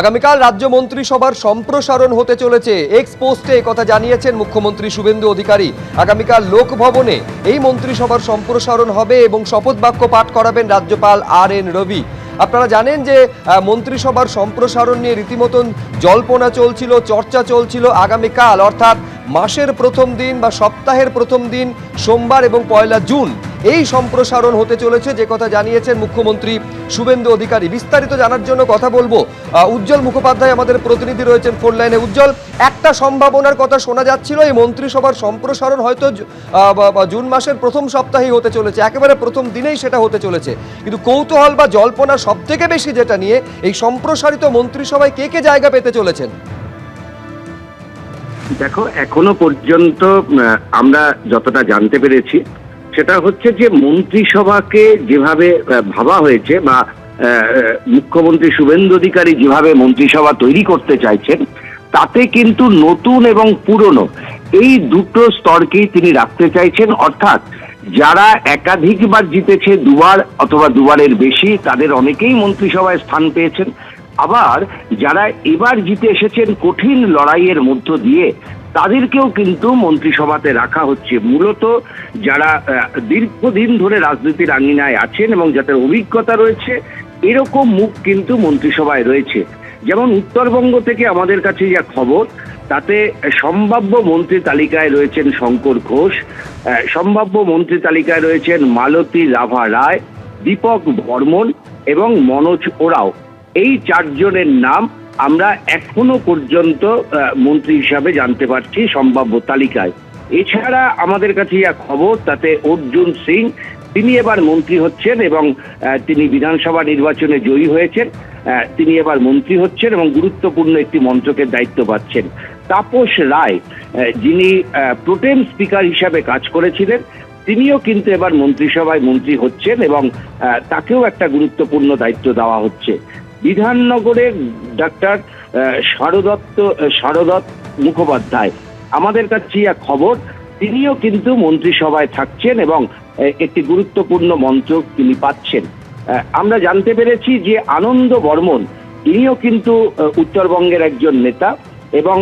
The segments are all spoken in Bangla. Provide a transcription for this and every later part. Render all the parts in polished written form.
আগামীকাল রাজ্য মন্ত্রিসভার সম্প্রসারণ হতে চলেছে। এক্স পোস্টে কথা জানিয়েছেন মুখ্যমন্ত্রী শুভেন্দু অধিকারী। আগামীকাল লোকভবনে এই মন্ত্রিসভার সম্প্রসারণ হবে এবং শপথ বাক্য পাঠ করাবেন রাজ্যপাল RN রবি। আপনারা জানেন যে মন্ত্রিসভার সম্প্রসারণ নিয়ে রীতিমতন জল্পনা চলছিল, চর্চা চলছিল। আগামীকাল অর্থাৎ মাসের প্রথম দিন বা সপ্তাহের প্রথম দিন সোমবার এবং 1 জুন এই সম্প্রসারণ হতে চলেছে, যে কথা জানিয়েছেন মুখ্যমন্ত্রী শুভেন্দু অধিকারী। বিস্তারিত জানার জন্য কথা বলবো উজ্জ্বল মুখোপাধ্যায়, আমাদের প্রতিনিধি রয়েছেন ফোন লাইনে। উজ্জ্বল, একটা সম্ভাবনার কথা শোনা যাচ্ছিল, এই মন্ত্রিসভার সম্প্রসারণ হয়তো জুন মাসের প্রথম সপ্তাহেই হতে চলেছে, একেবারে প্রথম দিনেই সেটা হতে চলেছে। কিন্তু কৌতূহল বা জল্পনা সব থেকে বেশি যেটা নিয়ে, এই সম্প্রসারিত মন্ত্রিসভায় কে কে জায়গা পেতে চলেছেন? দেখো, এখনো পর্যন্ত আমরা যতটা জানতে পেরেছি সেটা হচ্ছে যে মন্ত্রিসভাকে যেভাবে ভাবা হয়েছে বা মুখ্যমন্ত্রী শুভেন্দু অধিকারী যেভাবে মন্ত্রিসভা তৈরি করতে চাইছেন, তাতে কিন্তু নতুন এবং পুরনো এই দুটো স্তরকেই তিনি রাখতে চাইছেন। অর্থাৎ যারা একাধিকবার জিতেছে, দুবার অথবা দুবারের বেশি, তাদের অনেকেই মন্ত্রিসভায় স্থান পেয়েছেন। আবার যারা এবার জিতে এসেছেন কঠিন লড়াইয়ের মধ্য দিয়ে, তাদেরকেও কিন্তু মন্ত্রিসভাতে রাখা হচ্ছে। মূলত যারা দীর্ঘদিন ধরে রাজনীতির আঙিনায় আছেন এবং যাদের অভিজ্ঞতা রয়েছে, এরকম মুখ কিন্তু মন্ত্রিসভায় রয়েছে। যেমন উত্তরবঙ্গ থেকে আমাদের কাছে যা খবর, তাতে সম্ভাব্য মন্ত্রী তালিকায় রয়েছেন শঙ্কর ঘোষ, সম্ভাব্য মন্ত্রী তালিকায় রয়েছেন মালতী লাভা রায়, দীপক বর্মন এবং মনোজ ওরাও। এই 4 জনের নাম আমরা এখনো পর্যন্ত মন্ত্রী হিসাবে জানতে পারছি সম্ভাব্য তালিকায়। এছাড়া আমাদের কাছে যা খবর, তাতে অর্জুন সিং, তিনি এবার মন্ত্রী হচ্ছেন এবং তিনি বিধানসভা নির্বাচনে জয়ী হয়েছেন। তিনি এবার মন্ত্রী হচ্ছেন এবং গুরুত্বপূর্ণ একটি মন্ত্রকের দায়িত্ব পাচ্ছেন। তাপস রায়, যিনি প্রোটেম স্পিকার হিসাবে কাজ করেছিলেন, তিনিও কিন্তু এবার মন্ত্রিসভায় মন্ত্রী হচ্ছেন এবং তাকেও একটা গুরুত্বপূর্ণ দায়িত্ব দেওয়া হচ্ছে। বিধাননগরের ডাক্তার শারদত্ত মুখোপাধ্যায়, আমাদের কাছে খবর, তিনিও কিন্তু মন্ত্রিসভায় থাকছেন এবং একটি গুরুত্বপূর্ণ মন্ত্রক তিনি পাচ্ছেন। আমরা জানতে পেরেছি যে আনন্দ বর্মন, ইনিও কিন্তু উত্তরবঙ্গের একজন নেতা এবং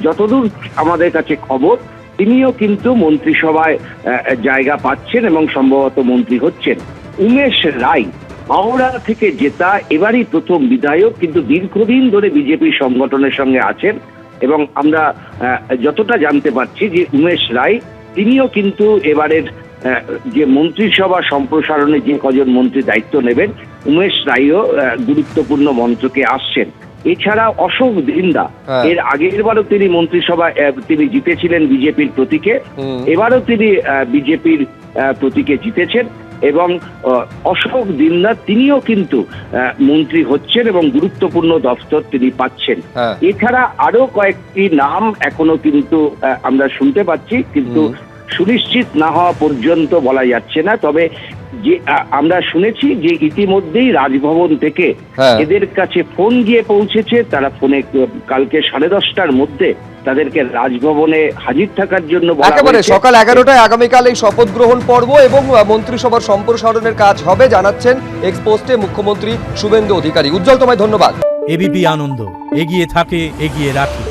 যতদূর আমাদের কাছে খবর, তিনিও কিন্তু মন্ত্রিসভায় জায়গা পাচ্ছেন এবং সম্ভবত মন্ত্রী হচ্ছেন। উমেশ রায়, হাওড়া থেকে জেতা এবারই প্রথম বিধায়ক, কিন্তু দীর্ঘদিন ধরে বিজেপি সংগঠনের সঙ্গে আছেন এবং আমরা যতটা জানতে পারছি যে উমেশ রায়, তিনিও কিন্তু এবারের যে মন্ত্রিসভা সম্প্রসারণে যে কজন মন্ত্রী দায়িত্ব নেবেন, উমেশ রায়ও গুরুত্বপূর্ণ মন্ত্রকে আসছেন। এছাড়া অশোক দিন্দা, এর আগের বারও তিনি মন্ত্রিসভা তিনি জিতেছিলেন বিজেপির প্রতীকে, এবারও তিনি বিজেপির প্রতীকে জিতেছেন এবং অশোক দিন্দা তিনিও কিন্তু মন্ত্রী হচ্ছেন এবং গুরুত্বপূর্ণ দফতর তিনি পাচ্ছেন। এছাড়া আরো কয়েকটি নাম এখনো কিন্তু আমরা শুনতে পাচ্ছি, কিন্তু সুনিশ্চিত না হওয়া পর্যন্ত বলা যাচ্ছে না। তবে যে আমরা শুনেছি যে ইতিমধ্যেই রাজভবন থেকে এদের কাছে ফোন গিয়ে পৌঁছেছে, তারা ফোনে কালকে 10:30টার মধ্যে তাদেরকে রাজভবনে হাজির থাকার জন্য বলা হয়েছে। একেবারে সকাল 11টায় আগামীকাল এই শপথ গ্রহণ পর্ব এবং মন্ত্রিসভার সম্প্রসারণের কাজ হবে, জানাচ্ছেন এক্স পোস্টে মুখ্যমন্ত্রী শুভেন্দু অধিকারী। উজ্জ্বল, তোমায় ধন্যবাদ। এবিপি আনন্দ, এগিয়ে থাকে, এগিয়ে রাখে।